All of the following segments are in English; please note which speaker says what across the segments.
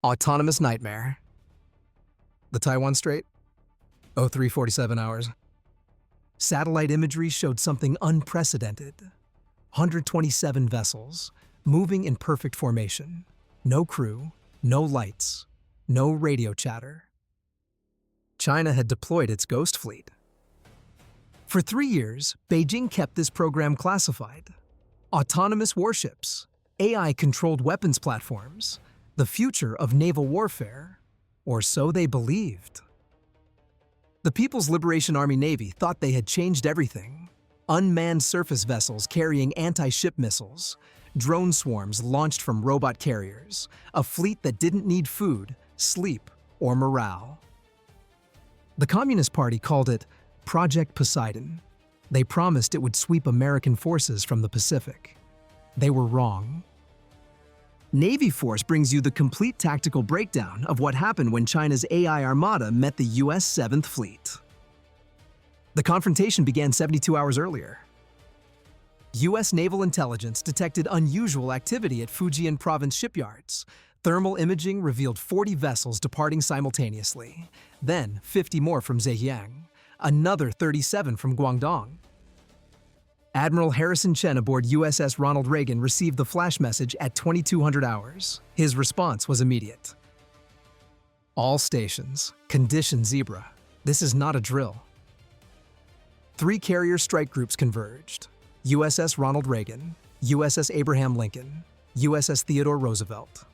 Speaker 1: Autonomous nightmare. The Taiwan Strait? 0347 hours. Satellite imagery showed something unprecedented. 127 vessels, moving in perfect formation. No crew, no lights, no radio chatter. China had deployed its Ghost Fleet. For 3 years, Beijing kept this program classified. Autonomous warships, AI-controlled weapons platforms, the future of naval warfare, or so they believed. The People's Liberation Army Navy thought they had changed everything. Unmanned surface vessels carrying anti-ship missiles, drone swarms launched from robot carriers, a fleet that didn't need food, sleep, or morale. The Communist Party called it Project Poseidon. They promised it would sweep American forces from the Pacific. They were wrong. Navy Force brings you the complete tactical breakdown of what happened when China's AI Armada met the US 7th Fleet. The confrontation began 72 hours earlier. US naval intelligence detected unusual activity at Fujian province shipyards. Thermal imaging revealed 40 vessels departing simultaneously, then 50 more from Zhejiang, another 37 from Guangdong. Admiral Harrison Chen aboard USS Ronald Reagan received the flash message at 2200 hours. His response was immediate. All stations, condition Zebra. This is not a drill. 3 carrier strike groups converged. USS Ronald Reagan, USS Abraham Lincoln, USS Theodore Roosevelt.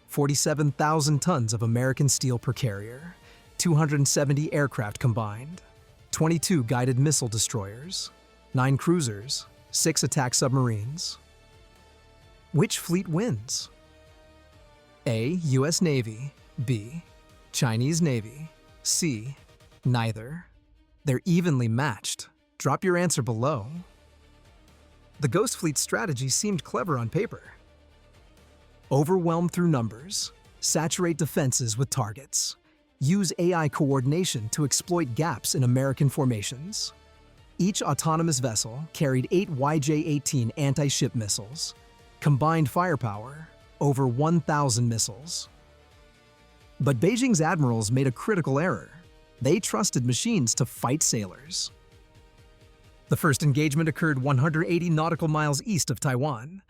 Speaker 1: 47,000 tons of American steel per carrier, 270 aircraft combined, 22 guided missile destroyers, 9 cruisers, 6 attack submarines. Which fleet wins? A. US Navy, B. Chinese Navy, C. Neither. They're evenly matched. Drop your answer below. The Ghost Fleet's strategy seemed clever on paper. Overwhelm through numbers, saturate defenses with targets, use AI coordination to exploit gaps in American formations. Each autonomous vessel carried 8 YJ-18 anti-ship missiles, combined firepower, over 1,000 missiles. But Beijing's admirals made a critical error. They trusted machines to fight sailors. The first engagement occurred 180 nautical miles east of Taiwan.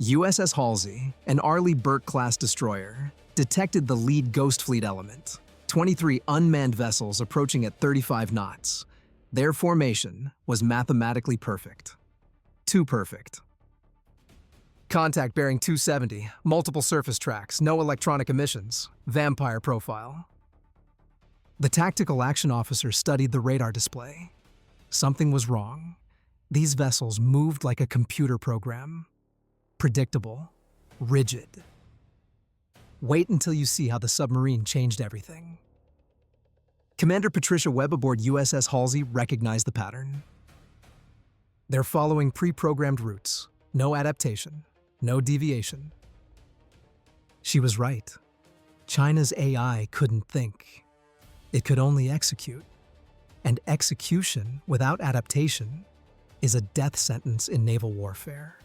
Speaker 1: USS Halsey, an Arleigh Burke-class destroyer, detected the lead Ghost Fleet element, 23 unmanned vessels approaching at 35 knots. Their formation was mathematically perfect. Too perfect. Contact bearing 270, multiple surface tracks, no electronic emissions, vampire profile. The tactical action officer studied the radar display. Something was wrong. These vessels moved like a computer program. Predictable, rigid. Wait until you see how the submarine changed everything. Commander Patricia Webb aboard USS Halsey recognized the pattern. They're following pre-programmed routes. No adaptation, no deviation. She was right. China's AI couldn't think. It could only execute. And execution without adaptation is a death sentence in naval warfare.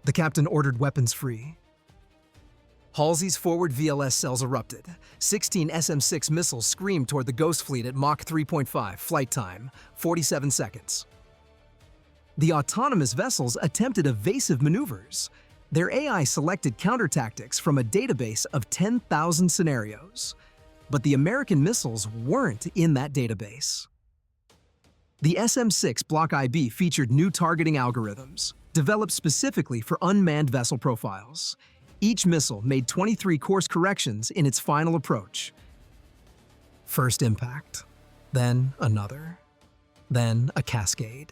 Speaker 1: The captain ordered weapons free. Halsey's forward VLS cells erupted. 16 SM-6 missiles screamed toward the Ghost Fleet at Mach 3.5, flight time, 47 seconds. The autonomous vessels attempted evasive maneuvers. Their AI selected counter-tactics from a database of 10,000 scenarios. But the American missiles weren't in that database. The SM-6 Block IB featured new targeting algorithms, developed specifically for unmanned vessel profiles. Each missile made 23 course corrections in its final approach. First impact, then another, then a cascade.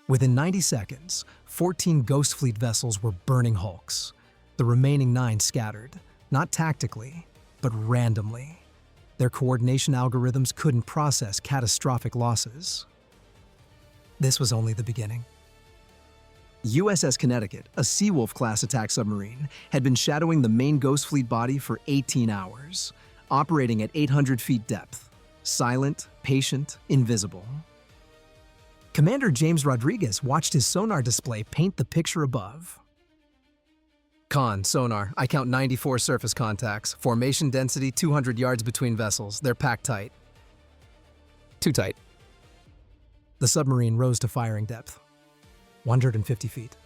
Speaker 1: Within 90 seconds, 14 Ghost Fleet vessels were burning hulks. The remaining 9 scattered, not tactically, but randomly. Their coordination algorithms couldn't process catastrophic losses. This was only the beginning. USS Connecticut, a Seawolf-class attack submarine, had been shadowing the main Ghost Fleet body for 18 hours, operating at 800 feet depth. Silent, patient, invisible. Commander James Rodriguez watched his sonar display paint the picture above. Con, sonar. I count 94 surface contacts. Formation density 200 yards between vessels. They're packed tight. Too tight. The submarine rose to firing depth. 150 feet.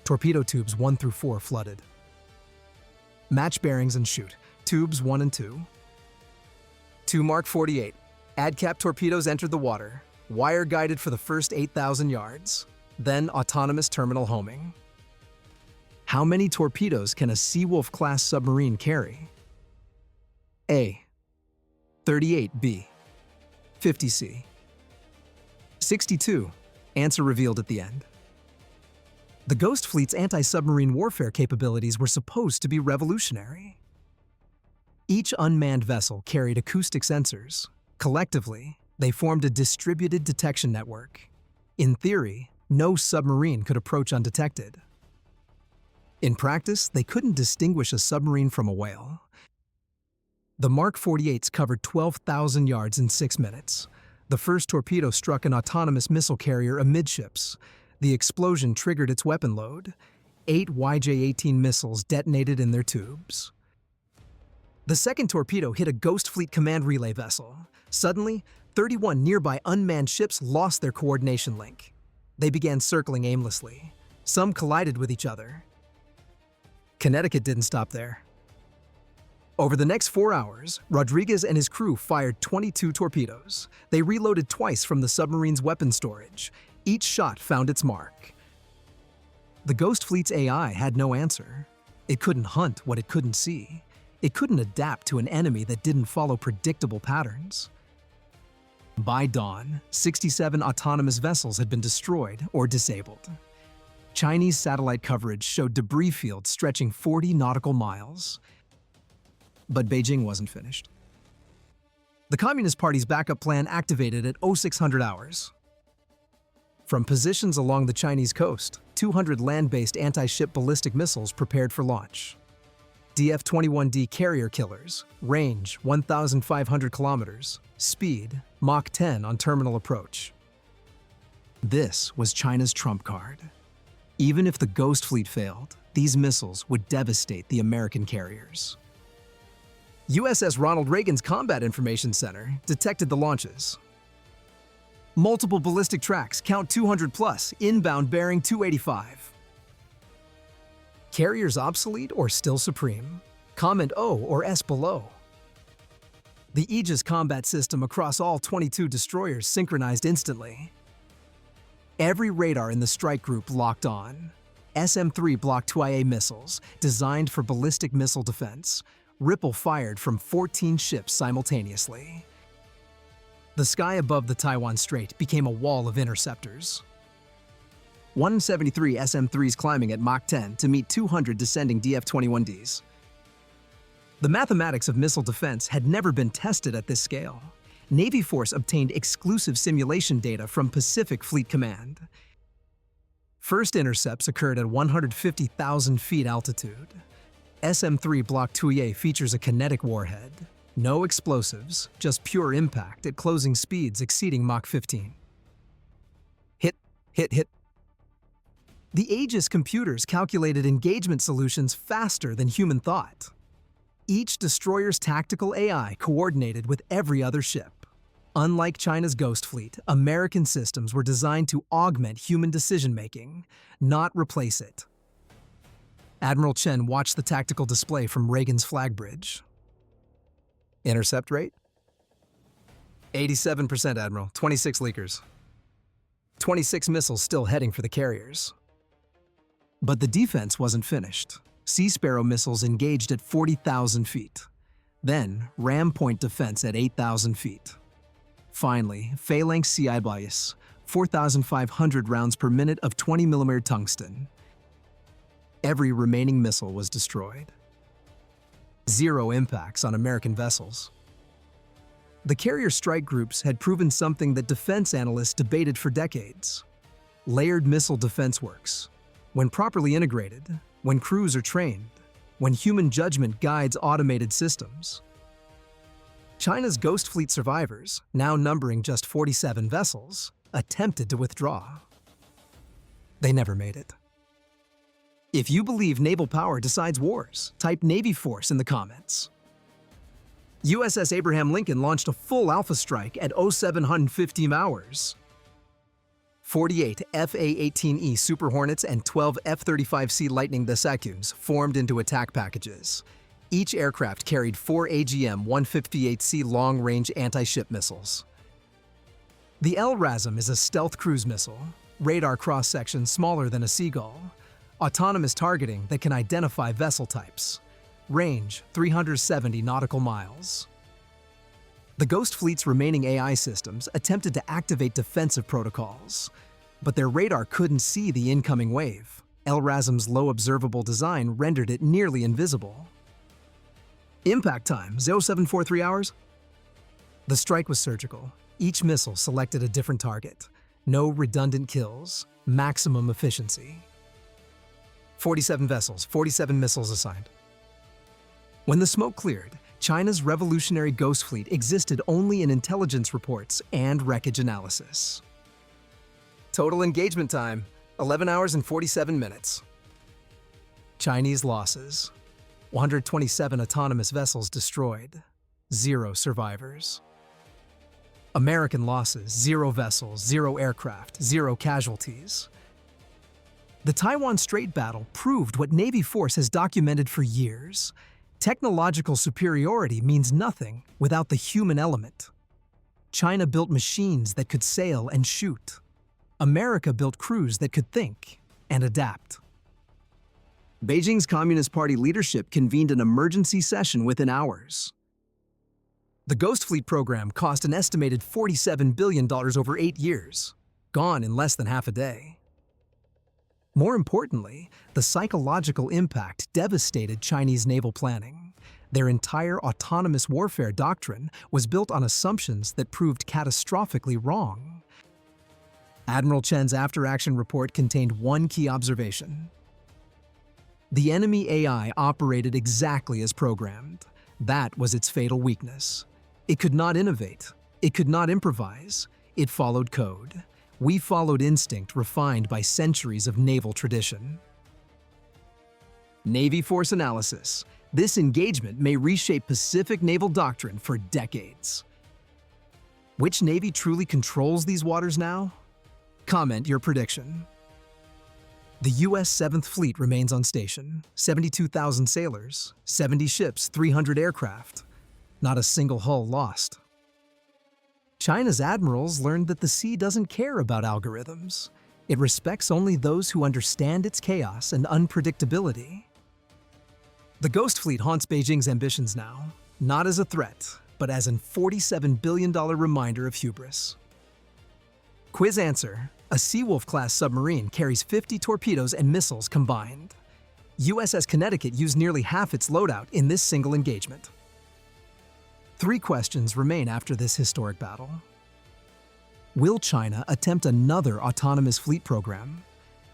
Speaker 1: Torpedo tubes 1 through 4 flooded. Match bearings and shoot. Tubes 1 and 2. 2 Mark 48. ADCAP torpedoes entered the water. Wire guided for the first 8,000 yards. Then autonomous terminal homing. How many torpedoes can a Seawolf-class submarine carry? A. 38B. 50C. 62. Answer revealed at the end. The Ghost Fleet's anti-submarine warfare capabilities were supposed to be revolutionary. Each unmanned vessel carried acoustic sensors. Collectively, they formed a distributed detection network. In theory, no submarine could approach undetected. In practice, they couldn't distinguish a submarine from a whale. The Mark 48s covered 12,000 yards in 6 minutes. The first torpedo struck an autonomous missile carrier amidships. The explosion triggered its weapon load. 8 YJ-18 missiles detonated in their tubes. The second torpedo hit a Ghost Fleet command relay vessel. Suddenly, 31 nearby unmanned ships lost their coordination link. They began circling aimlessly. Some collided with each other. Connecticut didn't stop there. Over the next 4 hours, Rodriguez and his crew fired 22 torpedoes. They reloaded twice from the submarine's weapon storage. Each shot found its mark. The Ghost Fleet's AI had no answer. It couldn't hunt what it couldn't see. It couldn't adapt to an enemy that didn't follow predictable patterns. By dawn, 67 autonomous vessels had been destroyed or disabled. Chinese satellite coverage showed debris fields stretching 40 nautical miles. But Beijing wasn't finished. The Communist Party's backup plan activated at 0600 hours. From positions along the Chinese coast, 200 land-based anti-ship ballistic missiles prepared for launch. DF-21D carrier killers, range 1,500 kilometers, speed Mach 10 on terminal approach. This was China's trump card. Even if the Ghost Fleet failed, these missiles would devastate the American carriers. USS Ronald Reagan's Combat Information Center detected the launches. Multiple ballistic tracks, count 200 plus, inbound bearing 285. Carriers obsolete or still supreme? Comment O or S below. The Aegis combat system across all 22 destroyers synchronized instantly. Every radar in the strike group locked on. SM-3 Block 2IA missiles, designed for ballistic missile defense, ripple fired from 14 ships simultaneously. The sky above the Taiwan Strait became a wall of interceptors. 173 SM-3s climbing at Mach 10 to meet 200 descending DF-21Ds. The mathematics of missile defense had never been tested at this scale. Navy Force obtained exclusive simulation data from Pacific Fleet Command. First intercepts occurred at 150,000 feet altitude. SM-3 Block 2A features a kinetic warhead. No explosives, just pure impact at closing speeds exceeding Mach 15. Hit, hit, hit. The Aegis computers calculated engagement solutions faster than human thought. Each destroyer's tactical AI coordinated with every other ship. Unlike China's Ghost Fleet, American systems were designed to augment human decision-making, not replace it. Admiral Chen watched the tactical display from Reagan's flag bridge. Intercept rate? 87%, Admiral. 26 leakers. 26 missiles still heading for the carriers. But the defense wasn't finished. Sea Sparrow missiles engaged at 40,000 feet. Then, ram point defense at 8,000 feet. Finally, phalanx CI bias, 4,500 rounds per minute of 20mm tungsten. Every remaining missile was destroyed. 0 impacts on American vessels. The carrier strike groups had proven something that defense analysts debated for decades. Layered missile defense works. When properly integrated, when crews are trained, when human judgment guides automated systems. China's Ghost Fleet survivors, now numbering just 47 vessels, attempted to withdraw. They never made it. If you believe naval power decides wars, type Navy Force in the comments. USS Abraham Lincoln launched a full alpha strike at 0715 hours. 48 FA-18E Super Hornets and 12 F-35C Lightning II formed into attack packages. Each aircraft carried 4 AGM-158C long-range anti-ship missiles. The LRASM is a stealth cruise missile, radar cross-section smaller than a seagull, autonomous targeting that can identify vessel types, range 370 nautical miles. The Ghost Fleet's remaining AI systems attempted to activate defensive protocols, but their radar couldn't see the incoming wave. LRASM's low observable design rendered it nearly invisible. Impact time, 0743 hours. The strike was surgical. Each missile selected a different target. No redundant kills, maximum efficiency. 47 vessels, 47 missiles assigned. When the smoke cleared, China's revolutionary Ghost Fleet existed only in intelligence reports and wreckage analysis. Total engagement time, 11 hours and 47 minutes. Chinese losses, 127 autonomous vessels destroyed, 0 survivors. American losses, 0 vessels, 0 aircraft, 0 casualties. The Taiwan Strait battle proved what Navy Force has documented for years. Technological superiority means nothing without the human element. China built machines that could sail and shoot. America built crews that could think and adapt. Beijing's Communist Party leadership convened an emergency session within hours. The Ghost Fleet program cost an estimated $47 billion over 8 years, gone in less than half a day. More importantly, the psychological impact devastated Chinese naval planning. Their entire autonomous warfare doctrine was built on assumptions that proved catastrophically wrong. Admiral Chen's after-action report contained one key observation. The enemy AI operated exactly as programmed. That was its fatal weakness. It could not innovate. It could not improvise. It followed code. We followed instinct refined by centuries of naval tradition. Navy Force analysis. This engagement may reshape Pacific naval doctrine for decades. Which Navy truly controls these waters now? Comment your prediction. The U.S. 7th Fleet remains on station. 72,000 sailors, 70 ships, 300 aircraft. Not a single hull lost. China's admirals learned that the sea doesn't care about algorithms. It respects only those who understand its chaos and unpredictability. The Ghost Fleet haunts Beijing's ambitions now, not as a threat, but as an $47 billion reminder of hubris. Quiz answer: a Seawolf-class submarine carries 50 torpedoes and missiles combined. USS Connecticut used nearly half its loadout in this single engagement. 3 questions remain after this historic battle. Will China attempt another autonomous fleet program?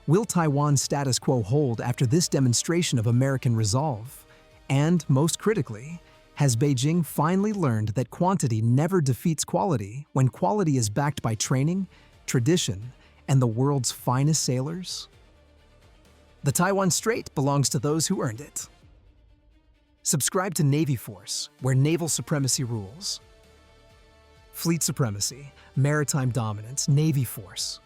Speaker 1: Will Taiwan's status quo hold after this demonstration of American resolve? And, most critically, has Beijing finally learned that quantity never defeats quality when quality is backed by training, tradition, and the world's finest sailors? The Taiwan Strait belongs to those who earned it. Subscribe to Navy Force, where naval supremacy rules. Fleet supremacy, maritime dominance, Navy Force.